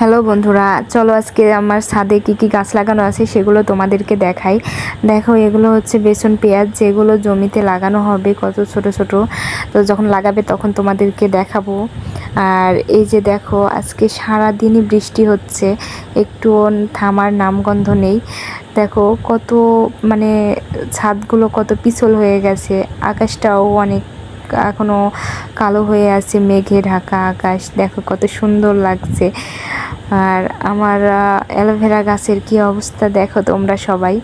Hello বন্ধুরা, চলো আজকে আমার ছাদে কি কি গাছ লাগানো আছে সেগুলো তোমাদেরকে দেখাই। দেখো, এগুলো হচ্ছে বেসন পেঁয়াজ, যেগুলো জমিতে লাগানো হবে কত ছোট ছোট। তো যখন লাগাবে তখন তোমাদেরকে দেখাবো। আর এই যে দেখো, আজকে সারা দিনই বৃষ্টি হচ্ছে, একটু থামার নামগন্ধ নেই। দেখো কত মানে ছাদগুলো কত পিছল হয়ে গেছে, আকাশটাও অনেক এখনো কালো হয়ে আছে, মেঘে ঢাকা আকাশ। দেখো কত সুন্দর লাগছে। আর আমার অ্যালোভেরা গাছের কি অবস্থা দেখো তোমরা সবাই।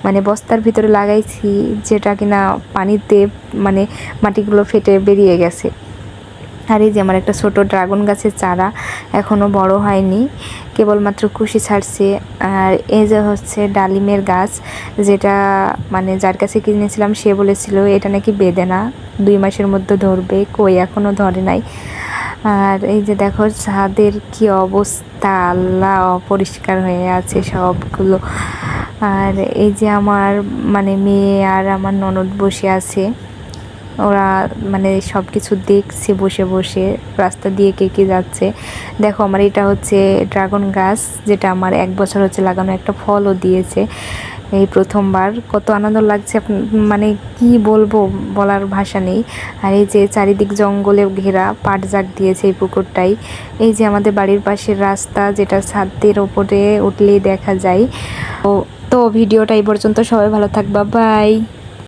মানে বস্তার ভিতরে লাগাইছি, যেটা কিনা পানিতে মানে মাটিগুলো ফেটে বেরিয়ে গেছে। আর এই যে আমার একটা ছোট ড্রাগন গাছের চারা, এখনও বড় হয়নি, কেবলমাত্র কুশি ছাড়ছে। আর এই যে হচ্ছে ডালিমের গাছ, যেটা মানে যার কাছে কিনেছিলাম সে বলেছিল এটা নাকি বেঁধে না, 2 মাসের মধ্যে ধরবে, কই এখনও ধরে নাই। আর এই যে দেখো ছাদের কি অবস্থা, আল্লাহ, অপরিষ্কার হয়ে আছে সবগুলো। আর এই যে আমার মানে মেয়ে আর আমার ননদ বসে আছে, ওরা মানে সব কিছু দেখছে বসে বসে, রাস্তা দিয়ে কে কে যাচ্ছে। দেখো আমার এটা হচ্ছে ড্রাগন গাছ, যেটা আমার 1 বছর হচ্ছে লাগানো, একটা ফলও দিয়েছে এই প্রথমবার। কত আনন্দ লাগছে, মানে কি বলবো, বলার ভাষা নেই। আর এই যে চারিদিক জঙ্গলে ঘেরা, পাট জাগ দিয়েছে এই পুকুরটাই। এই যে আমাদের বাড়ির পাশের রাস্তা, যেটা ছাদের ওপরে উঠলেই দেখা যায়। তো ভিডিওটা এই পর্যন্ত, সবাই ভালো থাকবা, বাই।